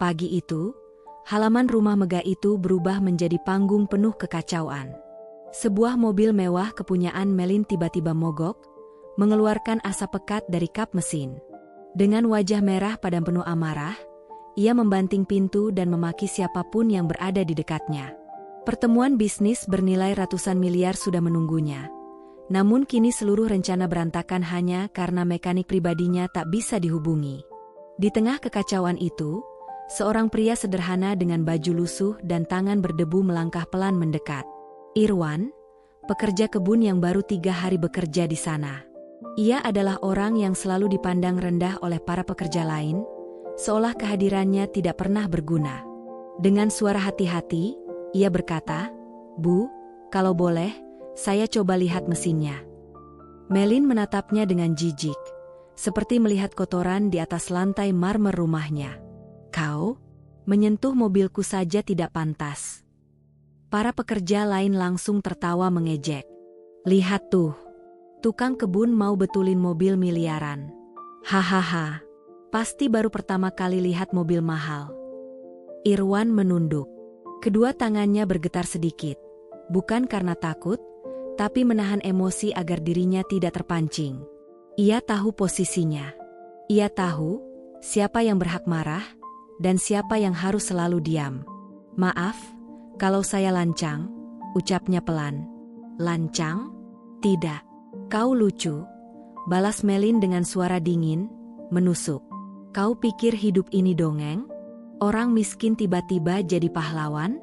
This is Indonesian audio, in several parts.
Pagi itu, halaman rumah megah itu berubah menjadi panggung penuh kekacauan. Sebuah mobil mewah kepunyaan Melin tiba-tiba mogok, mengeluarkan asap pekat dari kap mesin. Dengan wajah merah padam penuh amarah, ia membanting pintu dan memaki siapapun yang berada di dekatnya. Pertemuan bisnis bernilai ratusan miliar sudah menunggunya. Namun kini seluruh rencana berantakan hanya karena mekanik pribadinya tak bisa dihubungi. Di tengah kekacauan itu, seorang pria sederhana dengan baju lusuh dan tangan berdebu melangkah pelan mendekat. Irwan, pekerja kebun yang baru 3 hari bekerja di sana. Ia adalah orang yang selalu dipandang rendah oleh para pekerja lain, seolah kehadirannya tidak pernah berguna. Dengan suara hati-hati, ia berkata, "Bu, kalau boleh, saya coba lihat mesinnya." Melin menatapnya dengan jijik, seperti melihat kotoran di atas lantai marmer rumahnya. "Kau? Menyentuh mobilku saja tidak pantas." Para pekerja lain langsung tertawa mengejek. "Lihat tuh, tukang kebun mau betulin mobil miliaran. Hahaha, pasti baru pertama kali lihat mobil mahal." Irwan menunduk. Kedua tangannya bergetar sedikit, bukan karena takut, tapi menahan emosi agar dirinya tidak terpancing. Ia tahu posisinya. Ia tahu siapa yang berhak marah dan siapa yang harus selalu diam. "Maaf, kalau saya lancang," ucapnya pelan. "Lancang? Tidak. Kau lucu," balas Melin dengan suara dingin, menusuk. "Kau pikir hidup ini dongeng? Orang miskin tiba-tiba jadi pahlawan?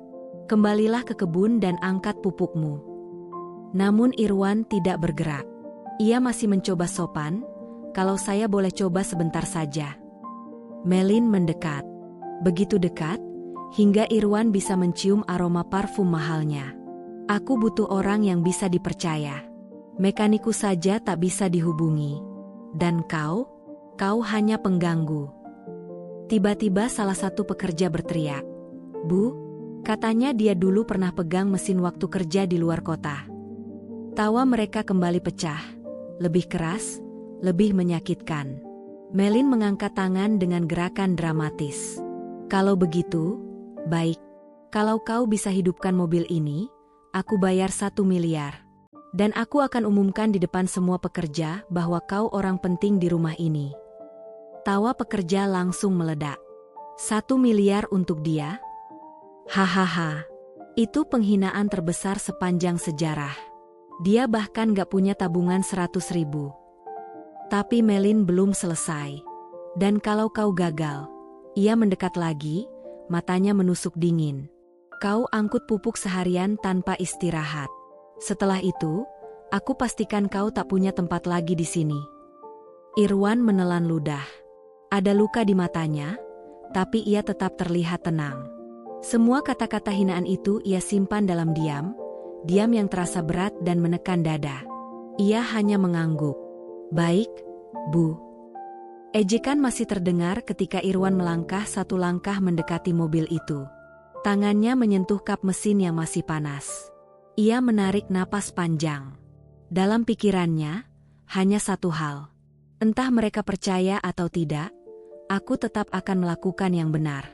Kembalilah ke kebun dan angkat pupukmu." Namun Irwan tidak bergerak. Ia masih mencoba sopan, "Kalau saya boleh coba sebentar saja." Melin mendekat. Begitu dekat, hingga Irwan bisa mencium aroma parfum mahalnya. "Aku butuh orang yang bisa dipercaya. Mekaniku saja tak bisa dihubungi. Dan kau hanya pengganggu." Tiba-tiba salah satu pekerja berteriak, "Bu," katanya dia dulu pernah pegang mesin waktu kerja di luar kota. Tawa mereka kembali pecah, lebih keras, lebih menyakitkan. Melin mengangkat tangan dengan gerakan dramatis. "Kalau begitu, baik. Kalau kau bisa hidupkan mobil ini, aku bayar 1 miliar. Dan aku akan umumkan di depan semua pekerja bahwa kau orang penting di rumah ini." Tawa pekerja langsung meledak. 1 miliar untuk dia? Hahaha. Itu penghinaan terbesar sepanjang sejarah. Dia bahkan gak punya tabungan 100.000. Tapi Melin belum selesai. "Dan kalau kau gagal," ia mendekat lagi, matanya menusuk dingin, "kau angkut pupuk seharian tanpa istirahat. Setelah itu, aku pastikan kau tak punya tempat lagi di sini." Irwan menelan ludah. Ada luka di matanya, tapi ia tetap terlihat tenang. Semua kata-kata hinaan itu ia simpan dalam diam yang terasa berat dan menekan dada. Ia hanya mengangguk. "Baik, Bu." Ejekan masih terdengar ketika Irwan melangkah 1 langkah mendekati mobil itu. Tangannya menyentuh kap mesin yang masih panas. Ia menarik napas panjang. Dalam pikirannya, hanya satu hal. Entah mereka percaya atau tidak, aku tetap akan melakukan yang benar.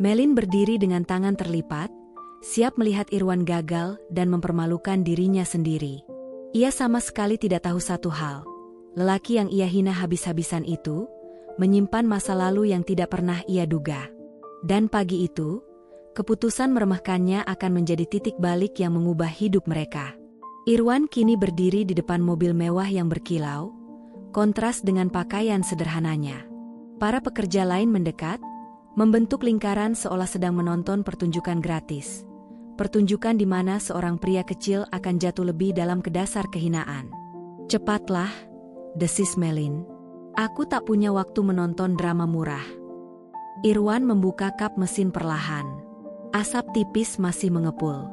Melin berdiri dengan tangan terlipat, siap melihat Irwan gagal dan mempermalukan dirinya sendiri. Ia sama sekali tidak tahu satu hal. Lelaki yang ia hina habis-habisan itu, menyimpan masa lalu yang tidak pernah ia duga. Dan pagi itu, keputusan meremehkannya akan menjadi titik balik yang mengubah hidup mereka. Irwan kini berdiri di depan mobil mewah yang berkilau, kontras dengan pakaian sederhananya. Para pekerja lain mendekat, membentuk lingkaran seolah sedang menonton pertunjukan gratis. Pertunjukan di mana seorang pria kecil akan jatuh lebih dalam ke dasar kehinaan. "Cepatlah," desis Melin. "Aku tak punya waktu menonton drama murah." Irwan membuka kap mesin perlahan. Asap tipis masih mengepul.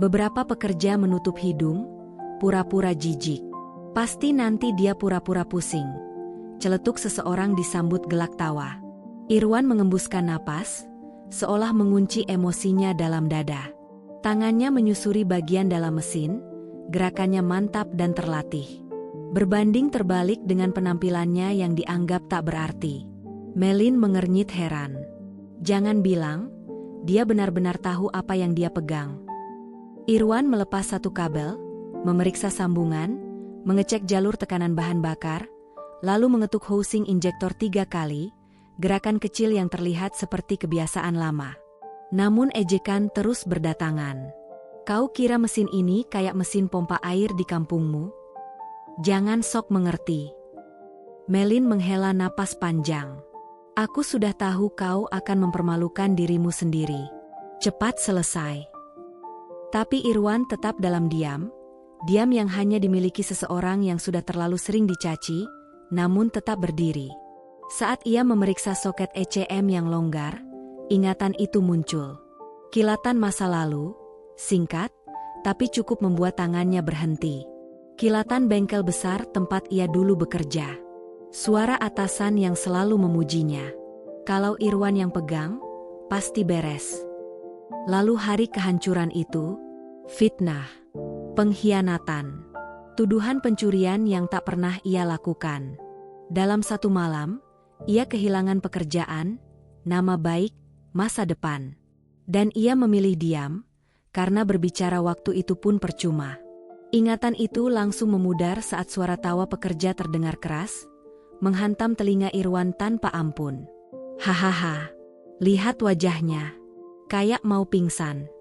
Beberapa pekerja menutup hidung, pura-pura jijik. "Pasti nanti dia pura-pura pusing," celetuk seseorang disambut gelak tawa. Irwan mengembuskan napas, seolah mengunci emosinya dalam dada. Tangannya menyusuri bagian dalam mesin, gerakannya mantap dan terlatih. Berbanding terbalik dengan penampilannya yang dianggap tak berarti. Melin mengernyit heran. Jangan bilang, dia benar-benar tahu apa yang dia pegang. Irwan melepas satu kabel, memeriksa sambungan, mengecek jalur tekanan bahan bakar, lalu mengetuk housing injektor 3 kali, gerakan kecil yang terlihat seperti kebiasaan lama. Namun ejekan terus berdatangan. Kau kira mesin ini kayak mesin pompa air di kampungmu? Jangan sok mengerti. Melin menghela napas panjang. Aku sudah tahu kau akan mempermalukan dirimu sendiri. Cepat selesai. Tapi Irwan tetap dalam diam yang hanya dimiliki seseorang yang sudah terlalu sering dicaci, namun tetap berdiri. Saat ia memeriksa soket ECM yang longgar, ingatan itu muncul. Kilatan masa lalu, singkat, tapi cukup membuat tangannya berhenti. Kilatan bengkel besar tempat ia dulu bekerja. Suara atasan yang selalu memujinya. Kalau Irwan yang pegang, pasti beres. Lalu hari kehancuran itu, fitnah, pengkhianatan, tuduhan pencurian yang tak pernah ia lakukan. Dalam satu malam, ia kehilangan pekerjaan, nama baik, masa depan. Dan ia memilih diam, karena berbicara waktu itu pun percuma. Ingatan itu langsung memudar saat suara tawa pekerja terdengar keras, menghantam telinga Irwan tanpa ampun. Hahaha, lihat wajahnya, kayak mau pingsan.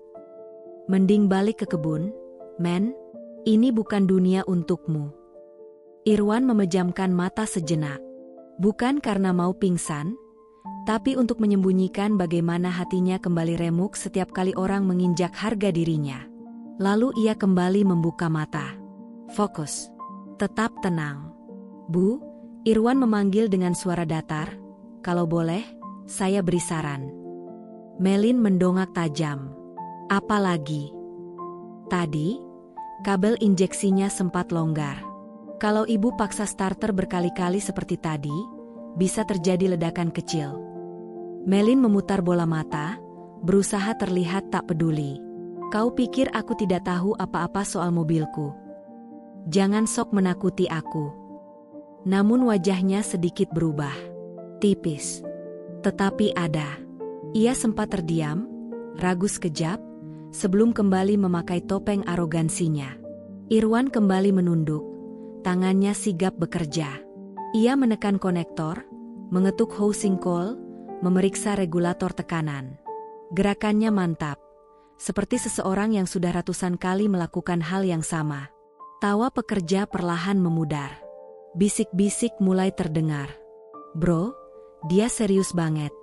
Mending balik ke kebun, men, ini bukan dunia untukmu. Irwan memejamkan mata sejenak. Bukan karena mau pingsan, tapi untuk menyembunyikan bagaimana hatinya kembali remuk setiap kali orang menginjak harga dirinya. Lalu ia kembali membuka mata. Fokus. Tetap tenang. Bu, Irwan memanggil dengan suara datar, kalau boleh, saya beri saran. Melin mendongak tajam. Apalagi? Tadi, kabel injeksinya sempat longgar. Kalau ibu paksa starter berkali-kali seperti tadi, bisa terjadi ledakan kecil. Melin memutar bola mata, berusaha terlihat tak peduli. Kau pikir aku tidak tahu apa-apa soal mobilku? Jangan sok menakuti aku. Namun wajahnya sedikit berubah. Tipis. Tetapi ada. Ia sempat terdiam, ragu sekejap, sebelum kembali memakai topeng arogansinya. Irwan kembali menunduk, tangannya sigap bekerja. Ia menekan konektor, mengetuk housing coil, memeriksa regulator tekanan. Gerakannya mantap, seperti seseorang yang sudah ratusan kali melakukan hal yang sama. Tawa pekerja perlahan memudar. Bisik-bisik mulai terdengar. Bro, dia serius banget.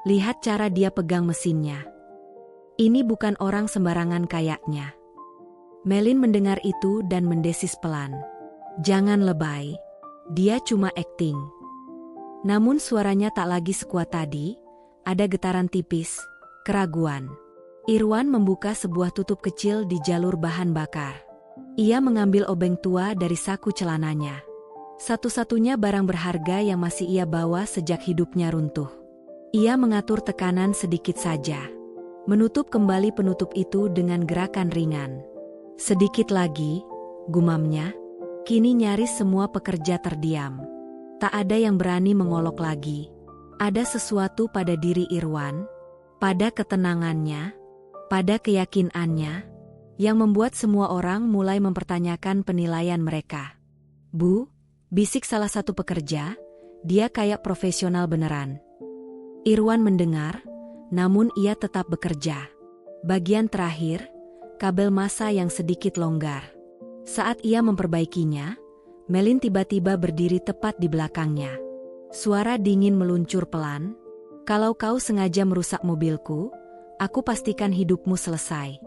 Lihat cara dia pegang mesinnya. Ini bukan orang sembarangan kayaknya. Melin mendengar itu dan mendesis pelan. Jangan lebay. Dia cuma akting. Namun suaranya tak lagi sekuat tadi, ada getaran tipis, keraguan. Irwan membuka sebuah tutup kecil di jalur bahan bakar. Ia mengambil obeng tua dari saku celananya. Satu-satunya barang berharga yang masih ia bawa sejak hidupnya runtuh. Ia mengatur tekanan sedikit saja. Menutup kembali penutup itu dengan gerakan ringan. Sedikit lagi, gumamnya. Kini nyaris semua pekerja terdiam. Tak ada yang berani mengolok lagi. Ada sesuatu pada diri Irwan, pada ketenangannya, pada keyakinannya, yang membuat semua orang mulai mempertanyakan penilaian mereka. Bu, bisik salah satu pekerja, dia kayak profesional beneran. Irwan mendengar, namun ia tetap bekerja. Bagian terakhir, kabel massa yang sedikit longgar. Saat ia memperbaikinya, Melin tiba-tiba berdiri tepat di belakangnya. Suara dingin meluncur pelan, kalau kau sengaja merusak mobilku, aku pastikan hidupmu selesai.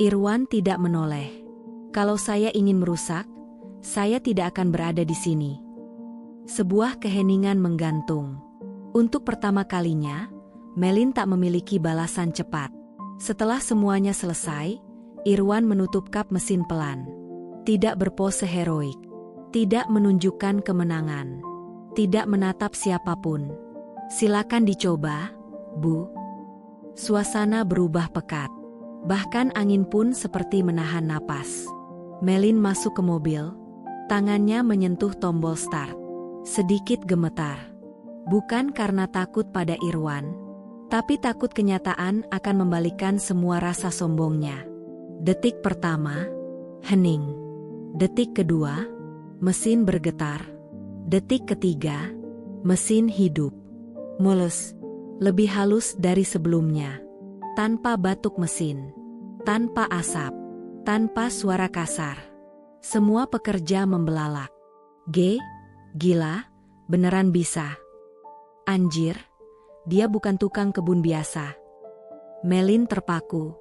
Irwan tidak menoleh. Kalau saya ingin merusak, saya tidak akan berada di sini. Sebuah keheningan menggantung. Untuk pertama kalinya, Melin tak memiliki balasan cepat. Setelah semuanya selesai, Irwan menutup kap mesin pelan. Tidak berpose heroik. Tidak menunjukkan kemenangan. Tidak menatap siapapun. Silakan dicoba, Bu. Suasana berubah pekat. Bahkan angin pun seperti menahan napas. Melin masuk ke mobil. Tangannya menyentuh tombol start. Sedikit gemetar. Bukan karena takut pada Irwan, Tapi takut kenyataan akan membalikan semua rasa sombongnya. Detik pertama, hening. Detik kedua, mesin bergetar. Detik ketiga, mesin hidup. Mulus, lebih halus dari sebelumnya. Tanpa batuk mesin, tanpa asap, tanpa suara kasar. Semua pekerja membelalak. Gila, beneran bisa. Anjir, dia bukan tukang kebun biasa. Melin terpaku.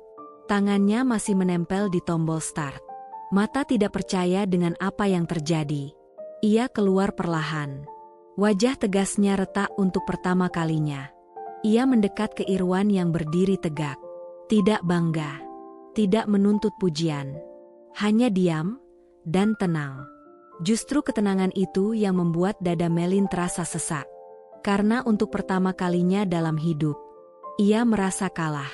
Tangannya masih menempel di tombol start. Mata tidak percaya dengan apa yang terjadi. Ia keluar perlahan. Wajah tegasnya retak untuk pertama kalinya. Ia mendekat ke Irwan yang berdiri tegak. Tidak bangga. Tidak menuntut pujian. Hanya diam dan tenang. Justru ketenangan itu yang membuat dada Melin terasa sesak. Karena untuk pertama kalinya dalam hidup, ia merasa kalah.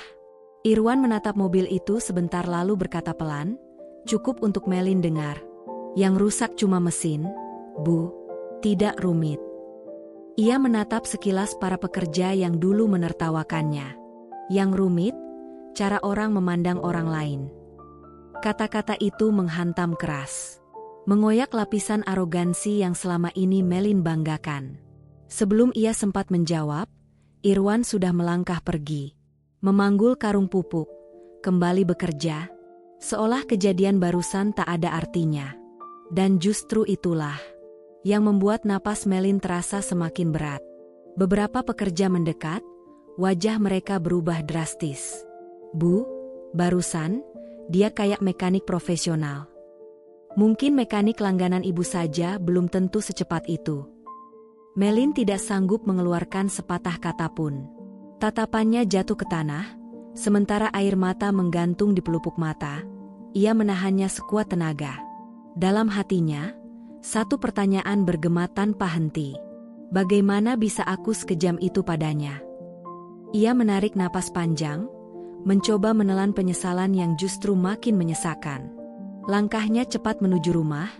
Irwan menatap mobil itu sebentar lalu berkata pelan, cukup untuk Melin dengar. Yang rusak cuma mesin, Bu. Tidak rumit. Ia menatap sekilas para pekerja yang dulu menertawakannya. Yang rumit, cara orang memandang orang lain. Kata-kata itu menghantam keras. Mengoyak lapisan arogansi yang selama ini Melin banggakan. Sebelum ia sempat menjawab, Irwan sudah melangkah pergi. Memanggul karung pupuk, kembali bekerja, seolah kejadian barusan tak ada artinya. Dan justru itulah yang membuat napas Melin terasa semakin berat. Beberapa pekerja mendekat, wajah mereka berubah drastis. Bu, barusan, dia kayak mekanik profesional. Mungkin mekanik langganan ibu saja belum tentu secepat itu. Melin tidak sanggup mengeluarkan sepatah kata pun. Tatapannya jatuh ke tanah, sementara air mata menggantung di pelupuk mata. Ia menahannya sekuat tenaga. Dalam hatinya, satu pertanyaan bergema tanpa henti. Bagaimana bisa aku sekejam itu padanya? Ia menarik napas panjang, mencoba menelan penyesalan yang justru makin menyesakan. Langkahnya cepat menuju rumah,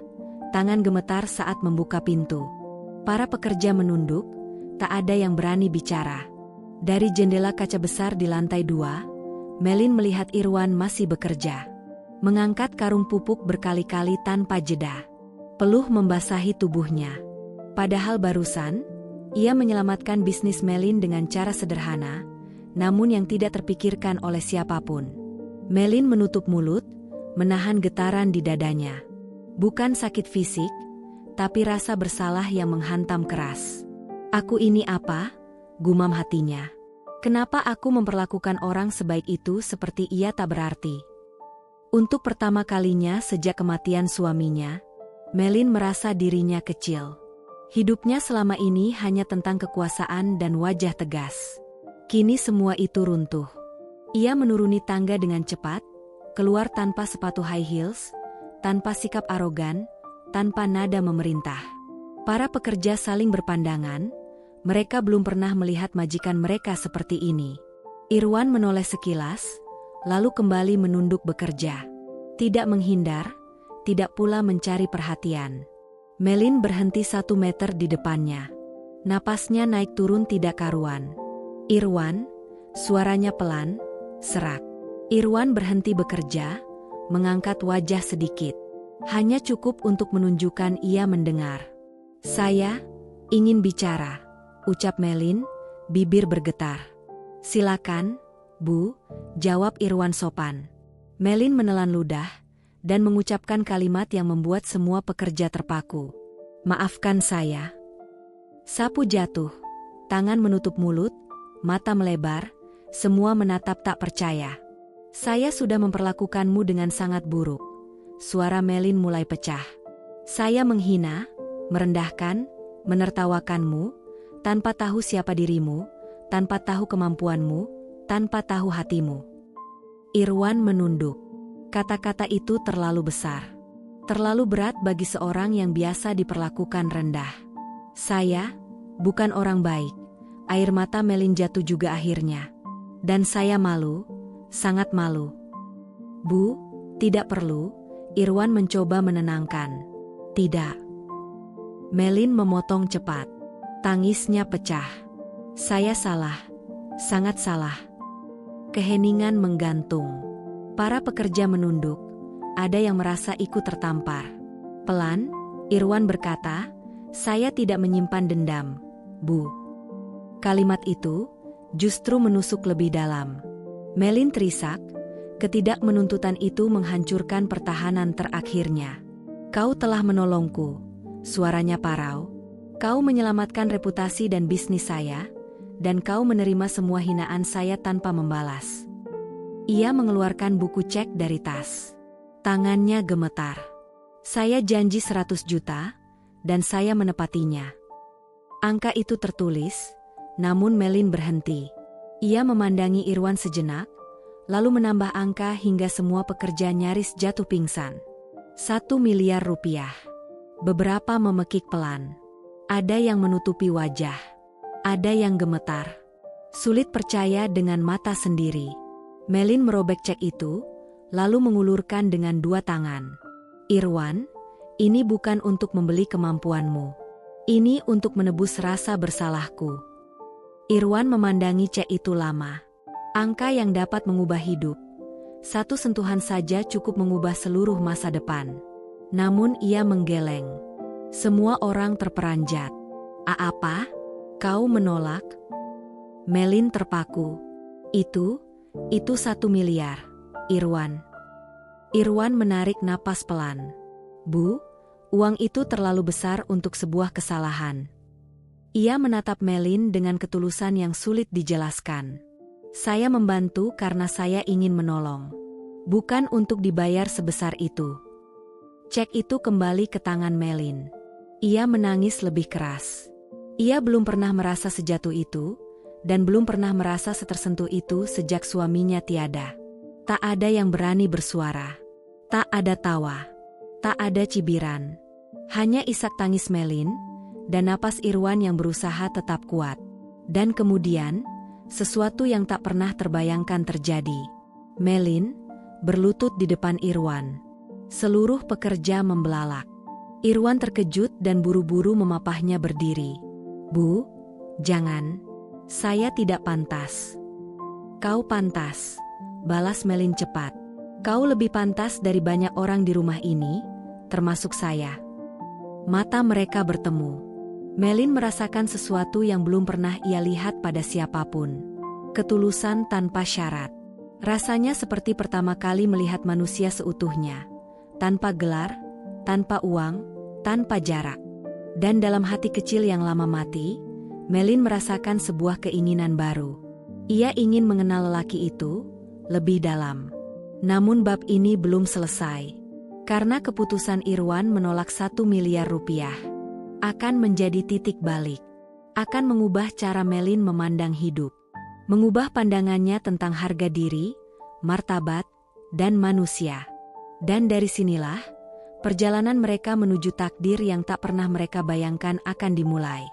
tangan gemetar saat membuka pintu. Para pekerja menunduk, tak ada yang berani bicara. Dari jendela kaca besar di lantai 2, Melin melihat Irwan masih bekerja. Mengangkat karung pupuk berkali-kali tanpa jeda. Peluh membasahi tubuhnya. Padahal barusan, ia menyelamatkan bisnis Melin dengan cara sederhana, namun yang tidak terpikirkan oleh siapapun. Melin menutup mulut, menahan getaran di dadanya. Bukan sakit fisik, tapi rasa bersalah yang menghantam keras. Aku ini apa? Gumam hatinya. Kenapa aku memperlakukan orang sebaik itu seperti ia tak berarti? Untuk pertama kalinya sejak kematian suaminya, Melin merasa dirinya kecil. Hidupnya selama ini hanya tentang kekuasaan dan wajah tegas. Kini semua itu runtuh. Ia menuruni tangga dengan cepat, keluar tanpa sepatu high heels, tanpa sikap arogan, tanpa nada memerintah. Para pekerja saling berpandangan, mereka belum pernah melihat majikan mereka seperti ini. Irwan menoleh sekilas, lalu kembali menunduk bekerja. Tidak menghindar, tidak pula mencari perhatian. Melin berhenti 1 meter di depannya. Napasnya naik turun tidak karuan. Irwan, suaranya pelan, serak. Irwan berhenti bekerja, mengangkat wajah sedikit. Hanya cukup untuk menunjukkan ia mendengar. Saya ingin bicara, ucap Melin, bibir bergetar. Silakan, Bu, jawab Irwan sopan. Melin menelan ludah, dan mengucapkan kalimat yang membuat semua pekerja terpaku. Maafkan saya. Sapu jatuh, tangan menutup mulut, mata melebar, semua menatap tak percaya. Saya sudah memperlakukanmu dengan sangat buruk. Suara Melin mulai pecah. Saya menghina, merendahkan, menertawakanmu, tanpa tahu siapa dirimu, tanpa tahu kemampuanmu, tanpa tahu hatimu. Irwan menunduk. Kata-kata itu terlalu besar. Terlalu berat bagi seorang yang biasa diperlakukan rendah. Saya bukan orang baik. Air mata Melin jatuh juga akhirnya. Dan saya malu, sangat malu. Bu, tidak perlu, Irwan mencoba menenangkan. Tidak. Melin memotong cepat. Tangisnya pecah. Saya salah. Sangat salah. Keheningan menggantung. Para pekerja menunduk. Ada yang merasa ikut tertampar. Pelan, Irwan berkata, "Saya tidak menyimpan dendam, Bu." Kalimat itu justru menusuk lebih dalam. Melin terisak, ketidakmenuntutan itu menghancurkan pertahanan terakhirnya. "Kau telah menolongku," suaranya parau. "Kau menyelamatkan reputasi dan bisnis saya, dan kau menerima semua hinaan saya tanpa membalas." Ia mengeluarkan buku cek dari tas. Tangannya gemetar. "Saya janji 100 juta, dan saya menepatinya." Angka itu tertulis, namun Melin berhenti. Ia memandangi Irwan sejenak, lalu menambah angka hingga semua pekerja nyaris jatuh pingsan. 1 miliar rupiah. Beberapa memekik pelan. Ada yang menutupi wajah. Ada yang gemetar. Sulit percaya dengan mata sendiri. Melin merobek cek itu, lalu mengulurkan dengan 2 tangan. "Irwan, ini bukan untuk membeli kemampuanmu. Ini untuk menebus rasa bersalahku." Irwan memandangi cek itu lama. Angka yang dapat mengubah hidup. 1 sentuhan saja cukup mengubah seluruh masa depan. Namun ia menggeleng. Semua orang terperanjat. Apa? Kau menolak?" Melin terpaku. Itu 1 miliar, Irwan." Irwan menarik napas pelan. "Bu, uang itu terlalu besar untuk sebuah kesalahan." Ia menatap Melin dengan ketulusan yang sulit dijelaskan. "Saya membantu karena saya ingin menolong. Bukan untuk dibayar sebesar itu." Cek itu kembali ke tangan Melin. Ia menangis lebih keras. Ia belum pernah merasa sejatuh itu, dan belum pernah merasa setersentuh itu sejak suaminya tiada. Tak ada yang berani bersuara. Tak ada tawa. Tak ada cibiran. Hanya isak tangis Melin, dan napas Irwan yang berusaha tetap kuat. Dan kemudian, sesuatu yang tak pernah terbayangkan terjadi. Melin berlutut di depan Irwan. Seluruh pekerja membelalak. Irwan terkejut dan buru-buru memapahnya berdiri. "Bu, jangan. Saya tidak pantas." "Kau pantas," balas Melin cepat. "Kau lebih pantas dari banyak orang di rumah ini, termasuk saya." Mata mereka bertemu. Melin merasakan sesuatu yang belum pernah ia lihat pada siapapun. Ketulusan tanpa syarat. Rasanya seperti pertama kali melihat manusia seutuhnya. Tanpa gelar, tanpa uang, tanpa jarak. Dan dalam hati kecil yang lama mati, Melin merasakan sebuah keinginan baru. Ia ingin mengenal lelaki itu lebih dalam. Namun bab ini belum selesai. Karena keputusan Irwan menolak 1 miliar rupiah. Akan menjadi titik balik. Akan mengubah cara Melin memandang hidup. Mengubah pandangannya tentang harga diri, martabat, dan manusia. Dan dari sinilah, perjalanan mereka menuju takdir yang tak pernah mereka bayangkan akan dimulai.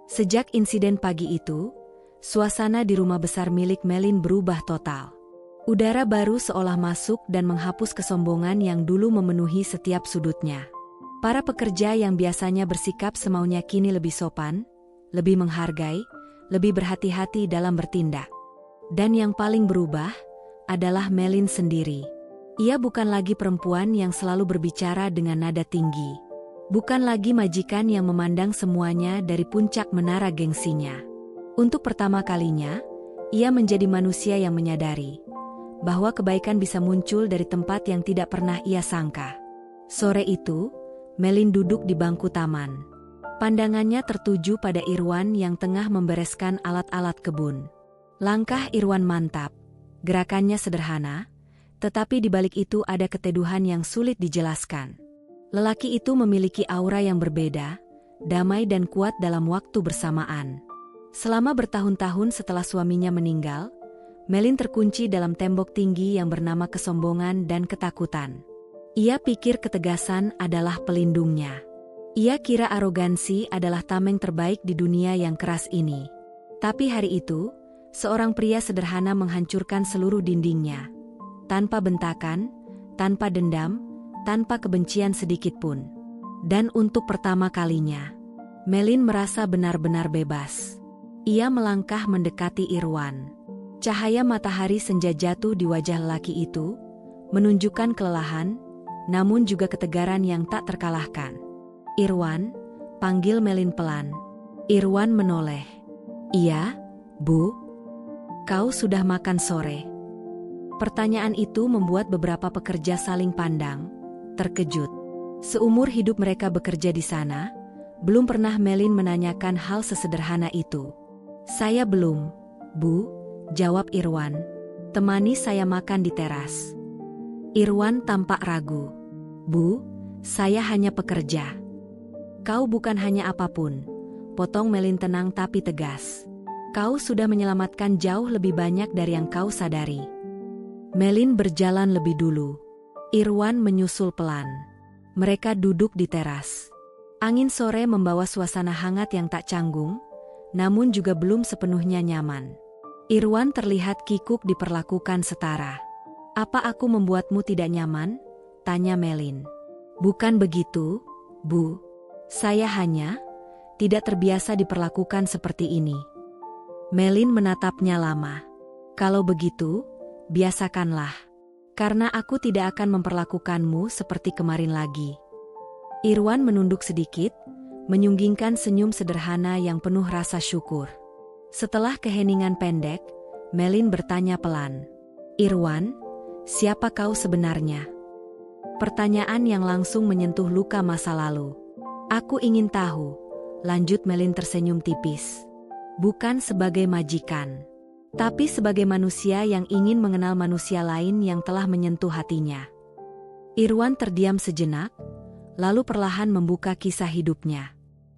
Sejak insiden pagi itu, suasana di rumah besar milik Melin berubah total. Udara baru seolah masuk dan menghapus kesombongan yang dulu memenuhi setiap sudutnya. Para pekerja yang biasanya bersikap semaunya kini lebih sopan, lebih menghargai, lebih berhati-hati dalam bertindak. Dan yang paling berubah adalah Melin sendiri. Ia bukan lagi perempuan yang selalu berbicara dengan nada tinggi. Bukan lagi majikan yang memandang semuanya dari puncak menara gengsinya. Untuk pertama kalinya, ia menjadi manusia yang menyadari bahwa kebaikan bisa muncul dari tempat yang tidak pernah ia sangka. Sore itu, Melin duduk di bangku taman. Pandangannya tertuju pada Irwan yang tengah membereskan alat-alat kebun. Langkah Irwan mantap, gerakannya sederhana, tetapi di balik itu ada keteduhan yang sulit dijelaskan. Lelaki itu memiliki aura yang berbeda, damai dan kuat dalam waktu bersamaan. Selama bertahun-tahun setelah suaminya meninggal, Melin terkunci dalam tembok tinggi yang bernama kesombongan dan ketakutan. Ia pikir ketegasan adalah pelindungnya. Ia kira arogansi adalah tameng terbaik di dunia yang keras ini. Tapi hari itu, seorang pria sederhana menghancurkan seluruh dindingnya. Tanpa bentakan, tanpa dendam, tanpa kebencian sedikitpun. Dan untuk pertama kalinya, Melin merasa benar-benar bebas. Ia melangkah mendekati Irwan. Cahaya matahari senja jatuh di wajah lelaki itu, menunjukkan kelelahan, namun juga ketegaran yang tak terkalahkan. "Irwan," panggil Melin pelan. Irwan menoleh. "Iya, Bu." "Kau sudah makan sore?" Pertanyaan itu membuat beberapa pekerja saling pandang, terkejut. Seumur hidup mereka bekerja di sana, belum pernah Melin menanyakan hal sesederhana itu. "Saya belum, Bu," jawab Irwan. "Temani saya makan di teras." Irwan tampak ragu. "Bu, saya hanya pekerja." "Kau bukan hanya apapun," potong Melin tenang tapi tegas. "Kau sudah menyelamatkan jauh lebih banyak dari yang kau sadari." Melin berjalan lebih dulu. Irwan menyusul pelan. Mereka duduk di teras. Angin sore membawa suasana hangat yang tak canggung, namun juga belum sepenuhnya nyaman. Irwan terlihat kikuk diperlakukan setara. "Apa aku membuatmu tidak nyaman?" tanya Melin. "Bukan begitu, Bu. Saya hanya tidak terbiasa diperlakukan seperti ini." Melin menatapnya lama. "Kalau begitu, biasakanlah. Karena aku tidak akan memperlakukanmu seperti kemarin lagi." Irwan menunduk sedikit, menyunggingkan senyum sederhana yang penuh rasa syukur. Setelah keheningan pendek, Melin bertanya pelan. "Irwan, siapa kau sebenarnya?" Pertanyaan yang langsung menyentuh luka masa lalu. "Aku ingin tahu," lanjut Melin tersenyum tipis. "Bukan sebagai majikan, tapi sebagai manusia yang ingin mengenal manusia lain yang telah menyentuh hatinya." Irwan terdiam sejenak, lalu perlahan membuka kisah hidupnya.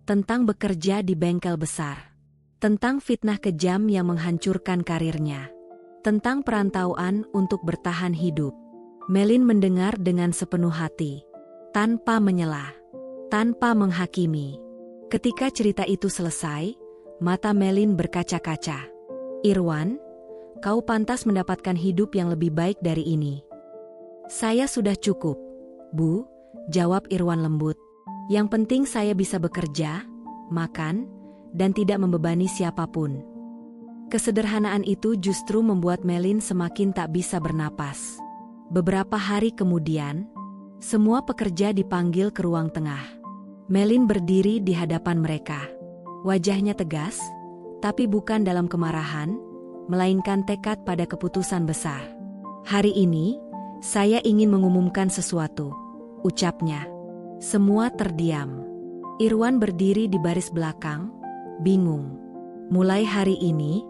Tentang bekerja di bengkel besar. Tentang fitnah kejam yang menghancurkan karirnya. Tentang perantauan untuk bertahan hidup. Melin mendengar dengan sepenuh hati. Tanpa menyela. Tanpa menghakimi. Ketika cerita itu selesai, mata Melin berkaca-kaca. "Irwan, kau pantas mendapatkan hidup yang lebih baik dari ini." "Saya sudah cukup, Bu," jawab Irwan lembut. "Yang penting saya bisa bekerja, makan, dan tidak membebani siapapun." Kesederhanaan itu justru membuat Melin semakin tak bisa bernapas. Beberapa hari kemudian, semua pekerja dipanggil ke ruang tengah. Melin berdiri di hadapan mereka. Wajahnya tegas, tapi bukan dalam kemarahan, melainkan tekad pada keputusan besar. "Hari ini, saya ingin mengumumkan sesuatu," ucapnya. Semua terdiam. Irwan berdiri di baris belakang, bingung. Mulai hari ini,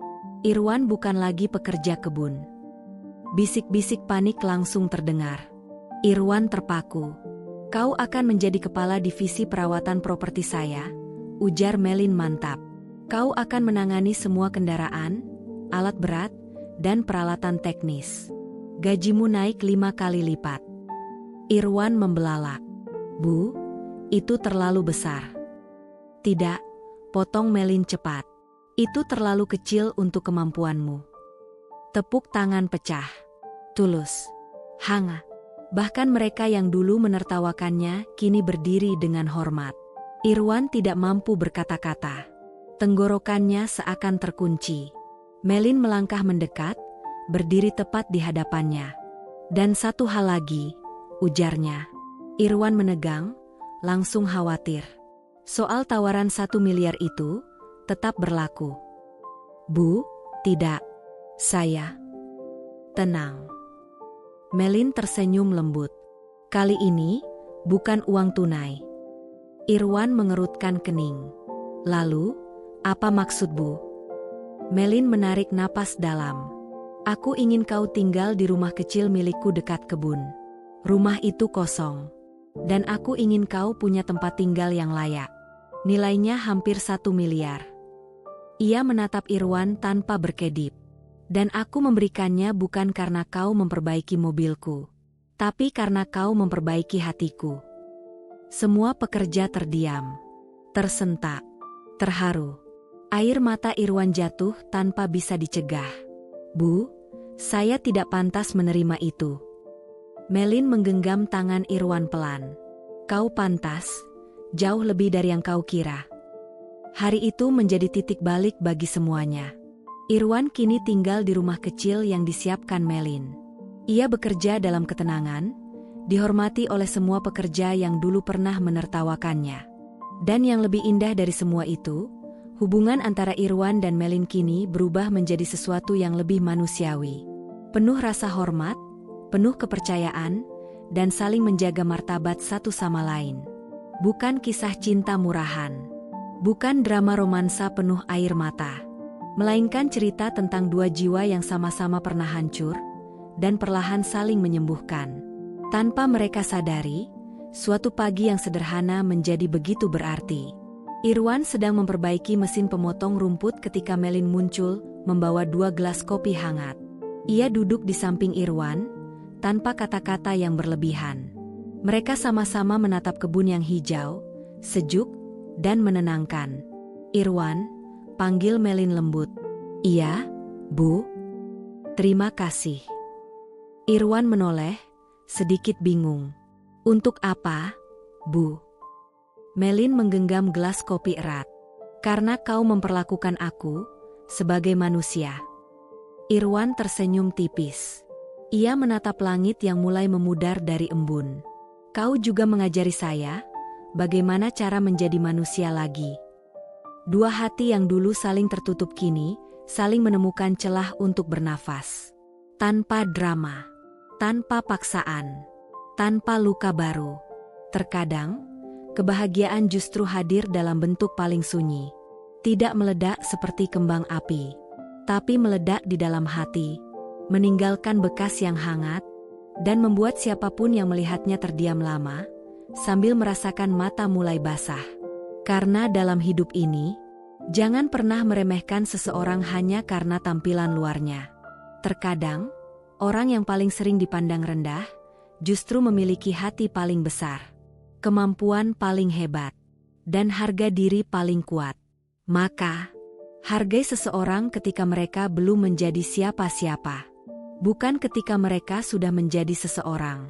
Irwan bukan lagi pekerja kebun. Bisik-bisik panik langsung terdengar. Irwan terpaku. "Kau akan menjadi kepala divisi perawatan properti saya," ujar Melin mantap. "Kau akan menangani semua kendaraan, alat berat, dan peralatan teknis. Gajimu naik 5 kali lipat." Irwan membelalak. "Bu, itu terlalu besar." "Tidak," potong Melin cepat. "Itu terlalu kecil untuk kemampuanmu." Tepuk tangan pecah. Tulus. Hangat. Bahkan mereka yang dulu menertawakannya kini berdiri dengan hormat. Irwan tidak mampu berkata-kata. Tenggorokannya seakan terkunci. Melin melangkah mendekat, berdiri tepat di hadapannya. "Dan satu hal lagi," ujarnya. Irwan menegang, langsung khawatir. "Soal tawaran 1 miliar itu, tetap berlaku." "Bu, tidak. Saya..." "Tenang." Melin tersenyum lembut. "Kali ini, bukan uang tunai." Irwan mengerutkan kening. "Lalu, apa maksud Bu?" Melin menarik napas dalam. "Aku ingin kau tinggal di rumah kecil milikku dekat kebun. Rumah itu kosong. Dan aku ingin kau punya tempat tinggal yang layak. Nilainya hampir 1 miliar." Ia menatap Irwan tanpa berkedip. "Dan aku memberikannya bukan karena kau memperbaiki mobilku, tapi karena kau memperbaiki hatiku." Semua pekerja terdiam, tersentak, terharu. Air mata Irwan jatuh tanpa bisa dicegah. "Bu, saya tidak pantas menerima itu." Melin menggenggam tangan Irwan pelan. "Kau pantas, jauh lebih dari yang kau kira." Hari itu menjadi titik balik bagi semuanya. Irwan kini tinggal di rumah kecil yang disiapkan Melin. Ia bekerja dalam ketenangan, dihormati oleh semua pekerja yang dulu pernah menertawakannya. Dan yang lebih indah dari semua itu, hubungan antara Irwan dan Melin kini berubah menjadi sesuatu yang lebih manusiawi. Penuh rasa hormat, penuh kepercayaan, dan saling menjaga martabat satu sama lain. Bukan kisah cinta murahan. Bukan drama romansa penuh air mata. Melainkan cerita tentang dua jiwa yang sama-sama pernah hancur, dan perlahan saling menyembuhkan. Tanpa mereka sadari, suatu pagi yang sederhana menjadi begitu berarti. Irwan sedang memperbaiki mesin pemotong rumput ketika Melin muncul, membawa 2 gelas kopi hangat. Ia duduk di samping Irwan, tanpa kata-kata yang berlebihan. Mereka sama-sama menatap kebun yang hijau, sejuk, dan menenangkan. "Irwan," panggil Melin lembut. "Iya, Bu." "Terima kasih." Irwan menoleh, sedikit bingung. "Untuk apa, Bu?" Melin menggenggam gelas kopi erat. "Karena kau memperlakukan aku sebagai manusia." Irwan tersenyum tipis. Ia menatap langit yang mulai memudar dari embun. "Kau juga mengajari saya bagaimana cara menjadi manusia lagi." Dua hati yang dulu saling tertutup kini saling menemukan celah untuk bernafas. Tanpa drama, tanpa paksaan, tanpa luka baru. Terkadang, kebahagiaan justru hadir dalam bentuk paling sunyi. Tidak meledak seperti kembang api, tapi meledak di dalam hati, meninggalkan bekas yang hangat, dan membuat siapapun yang melihatnya terdiam lama, sambil merasakan mata mulai basah. Karena dalam hidup ini, jangan pernah meremehkan seseorang hanya karena tampilan luarnya. Terkadang, orang yang paling sering dipandang rendah, justru memiliki hati paling besar, kemampuan paling hebat, dan harga diri paling kuat. Maka, hargai seseorang ketika mereka belum menjadi siapa-siapa, bukan ketika mereka sudah menjadi seseorang.